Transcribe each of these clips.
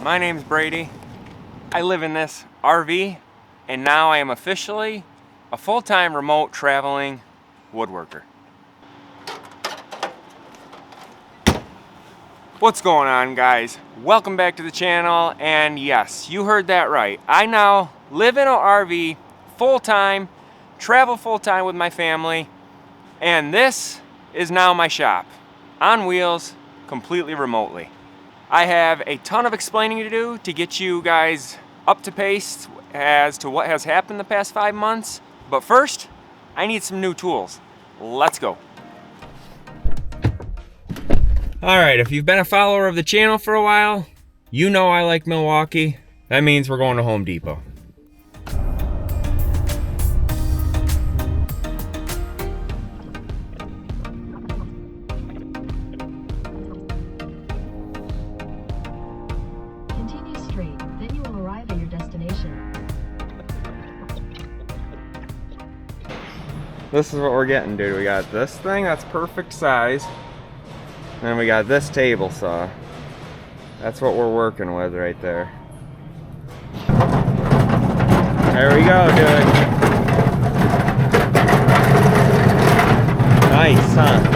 My name's Brady. I live in this RV, and now I am officially a full-time remote traveling woodworker. What's going on, guys? Welcome back to the channel, and yes, you heard that right. I now live in an RV full-time, travel full-time with my family, and this is now my shop, on wheels, completely remotely. I have a ton of explaining to do to get you guys up to pace as to what has happened the past 5 months. But first, I need some new tools. Let's go. All right, if you've been a follower of the channel for a while, you know I like Milwaukee. That means we're going to Home Depot. This is what we're getting, dude. We got this thing that's perfect size. And then we got this table saw. That's what we're working with right there. There we go, dude. Nice, huh?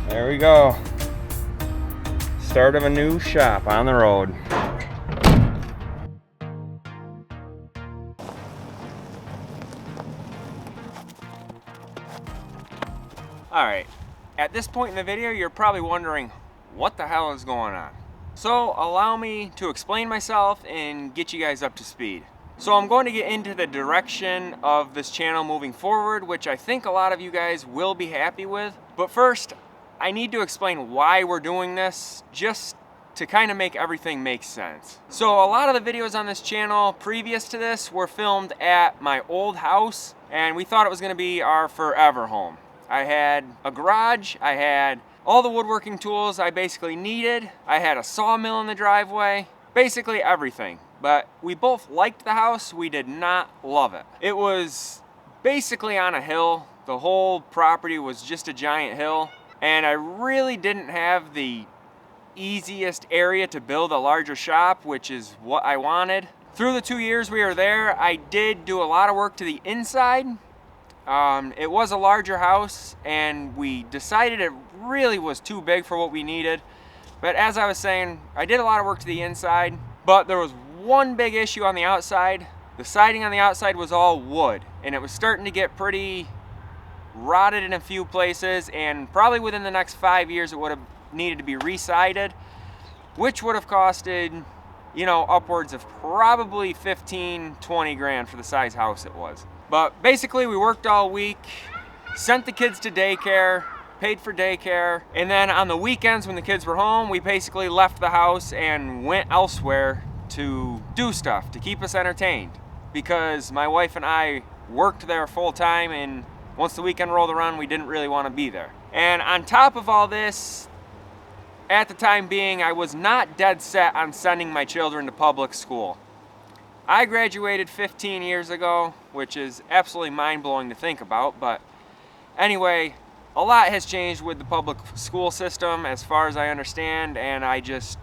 There we go. Start of a new shop on the road. Alright, at this point in the video, you're probably wondering what the hell is going on. So allow me to explain myself and get you guys up to speed. So I'm going to get into the direction of this channel moving forward, which I think a lot of you guys will be happy with. But first, I need to explain why we're doing this, just to kind of make everything make sense. So a lot of the videos on this channel previous to this were filmed at my old house, and we thought it was going to be our forever home. I had a garage, I had all the woodworking tools I basically needed, I had a sawmill in the driveway, basically everything. But we both liked the house, we did not love it. It was basically on a hill. The whole property was just a giant hill. And I really didn't have the easiest area to build a larger shop, which is what I wanted. Through the 2 years we were there, I did do a lot of work to the inside. It was a larger house, and we decided it really was too big for what we needed. But as I was saying, I did a lot of work to the inside, but there was one big issue on the outside. The siding on the outside was all wood, and it was starting to get pretty rotted in a few places, and probably within the next 5 years it would have needed to be resided, which would have costed, you know, upwards of probably 15-20 grand for the size house it was. But basically we worked all week, sent the kids to daycare, paid for daycare, and then on the weekends when the kids were home, we basically left the house and went elsewhere to do stuff to keep us entertained, because my wife and I worked there full time, and once the weekend rolled around, we didn't really want to be there. And on top of all this, at the time being, I was not dead set on sending my children to public school. I graduated 15 years ago, which is absolutely mind-blowing to think about, but anyway, a lot has changed with the public school system as far as I understand, and I just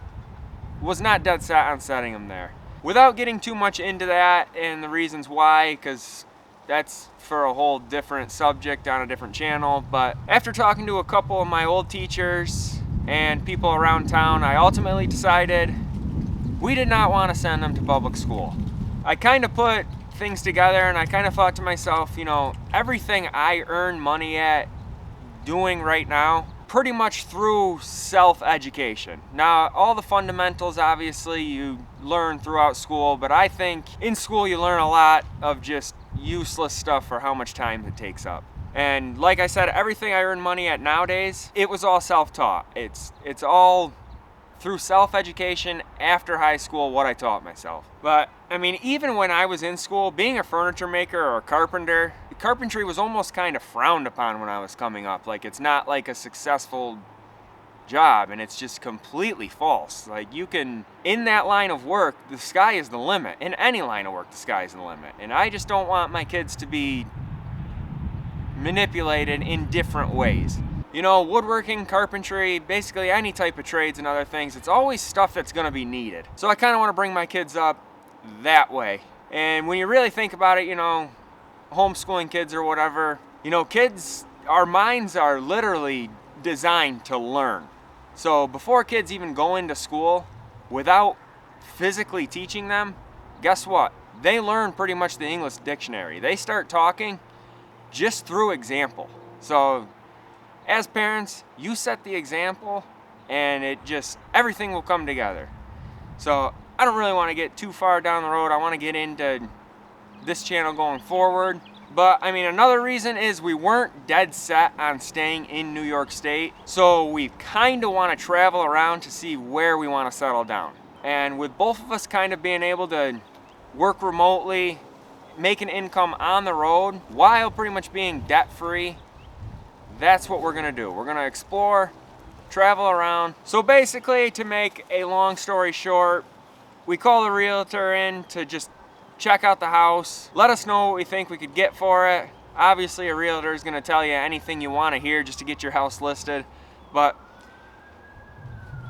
was not dead set on sending them there. Without getting too much into that and the reasons why, because that's for a whole different subject on a different channel, but after talking to a couple of my old teachers and people around town, I ultimately decided we did not want to send them to public school. I kind of put things together, and I kind of thought to myself, you know, everything I earn money at doing right now, pretty much through self-education. Now, all the fundamentals, obviously, you learn throughout school, but I think in school you learn a lot of just useless stuff for how much time it takes up. And like I said, everything I earn money at nowadays, it was all self-taught. It's all through self-education after high school, what I taught myself. But I mean, even when I was in school, being a furniture maker or a carpenter, carpentry was almost kind of frowned upon when I was coming up. Like, it's not like a successful job, and it's just completely false. Like, you can, in that line of work, the sky is the limit. In any line of work, the sky is the limit. And I just don't want my kids to be manipulated in different ways. You know, woodworking, carpentry, basically any type of trades and other things, it's always stuff that's gonna be needed. So I kind of want to bring my kids up that way. And when you really think about it, you know, homeschooling kids or whatever, you know, kids, our minds are literally designed to learn. So before kids even go into school, without physically teaching them, guess what? They learn pretty much the English dictionary. They start talking just through example. So as parents, you set the example and it just, everything will come together. So I don't really want to get too far down the road. I want to get into this channel going forward. But I mean, another reason is we weren't dead set on staying in New York State. So we kind of want to travel around to see where we want to settle down. And with both of us kind of being able to work remotely, make an income on the road while pretty much being debt free, that's what we're gonna do. We're gonna explore, travel around. So basically, to make a long story short, we call the realtor in to just check out the house, let us know what we think we could get for it. Obviously, a realtor is gonna tell you anything you wanna hear just to get your house listed, but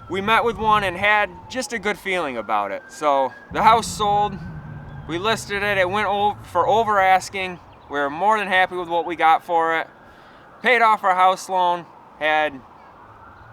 we met with one and had just a good feeling about it. So the house sold, we listed it, it went for over asking. We were more than happy with what we got for it. Paid off our house loan, had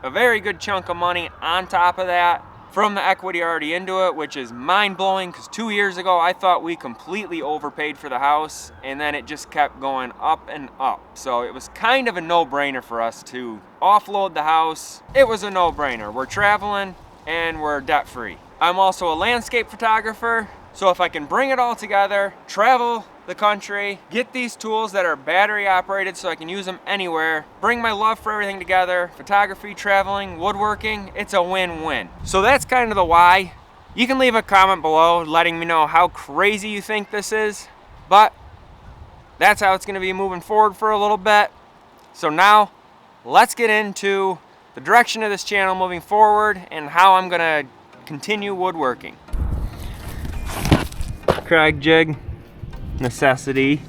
a very good chunk of money on top of that from the equity already into it, which is mind-blowing because 2 years ago I thought we completely overpaid for the house, and then it just kept going up and up. So it was kind of a no-brainer for us to offload the house. It was a no-brainer. We're traveling and we're debt-free. I'm also a landscape photographer, so if I can bring it all together, travel the country, get these tools that are battery operated so I can use them anywhere, bring my love for everything together, photography, traveling, woodworking, it's a win-win. So that's kind of the why. You can leave a comment below letting me know how crazy you think this is, but that's how it's gonna be moving forward for a little bit. So now, let's get into the direction of this channel moving forward and how I'm gonna continue woodworking. Krag jig, necessity.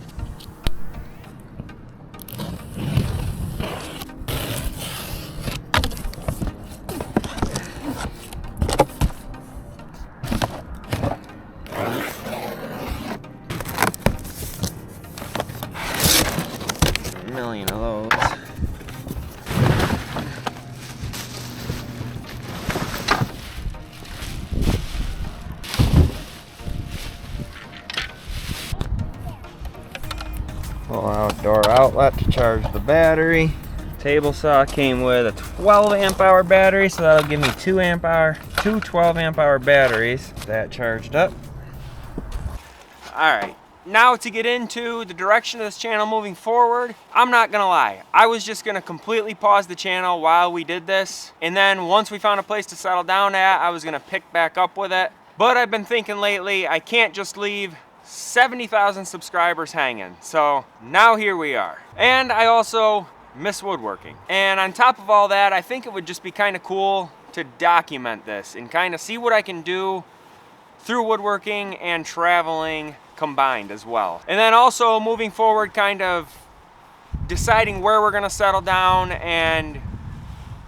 A million of those. Little outdoor outlet to charge the battery. Table saw came with a 12 amp hour battery, so that'll give me two 12 amp hour batteries. That charged up. Alright, now to get into the direction of this channel moving forward, I'm not gonna lie, I was just gonna completely pause the channel while we did this, and then once we found a place to settle down at, I was gonna pick back up with it. But I've been thinking lately, I can't just leave 70,000 subscribers hanging. So now here we are. And I also miss woodworking. And on top of all that, I think it would just be kind of cool to document this and kind of see what I can do through woodworking and traveling combined as well. And then also moving forward, kind of deciding where we're gonna settle down and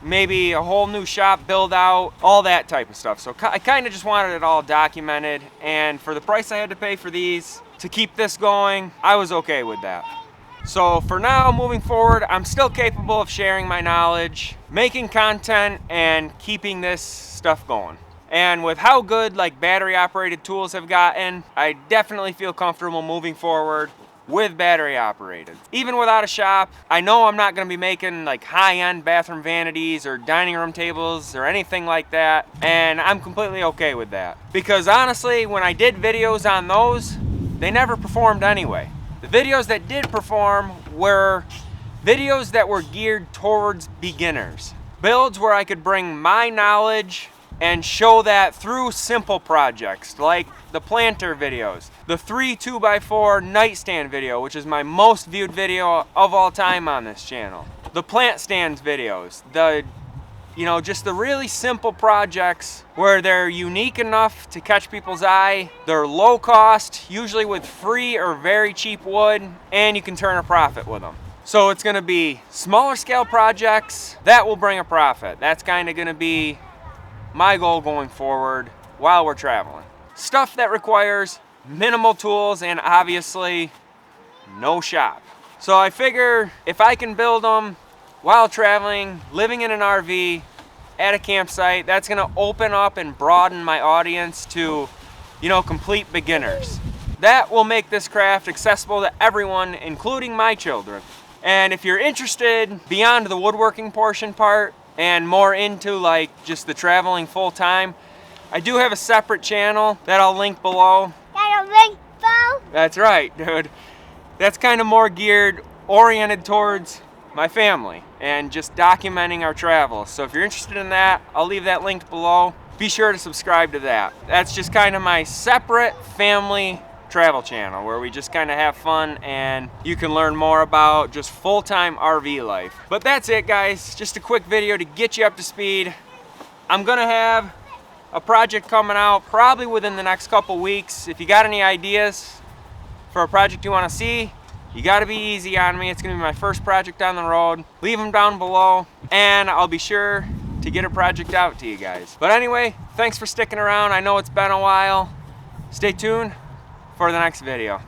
maybe a whole new shop build out, all that type of stuff. So I kind of just wanted it all documented, and for the price I had to pay for these to keep this going, I was okay with that. So for now, moving forward, I'm still capable of sharing my knowledge, making content, and keeping this stuff going. And with how good like battery operated tools have gotten, I definitely feel comfortable moving forward with battery operated. Even without a shop, I know I'm not gonna be making like high-end bathroom vanities or dining room tables or anything like that, and I'm completely okay with that. Because honestly, when I did videos on those, they never performed anyway. The videos that did perform were videos that were geared towards beginners. Builds where I could bring my knowledge and show that through simple projects like the planter videos, the 3 2x4 nightstand video, which is my most viewed video of all time on this channel, the plant stands videos, the you know, just the really simple projects where they're unique enough to catch people's eye, they're low cost, usually with free or very cheap wood, and you can turn a profit with them. So it's gonna be smaller scale projects that will bring a profit. That's kind of gonna be my goal going forward while we're traveling. Stuff that requires minimal tools and obviously no shop. So I figure if I can build them while traveling, living in an RV at a campsite, that's gonna open up and broaden my audience to, you know, complete beginners. That will make this craft accessible to everyone, including my children. And if you're interested beyond the woodworking portion part and more into like just the traveling full time, I do have a separate channel that I'll link below. Got a link below? That's right, dude. That's kind of more oriented towards my family and just documenting our travels. So if you're interested in that, I'll leave that linked below. Be sure to subscribe to that. That's just kind of my separate family travel channel where we just kind of have fun and you can learn more about just full-time RV life. But that's it, guys. Just a quick video to get you up to speed. I'm gonna have a project coming out probably within the next couple weeks. If you got any ideas for a project you want to see, you got to be easy on me. It's going to be my first project on the road. Leave them down below and I'll be sure to get a project out to you guys. But anyway, thanks for sticking around. I know it's been a while. Stay tuned for the next video.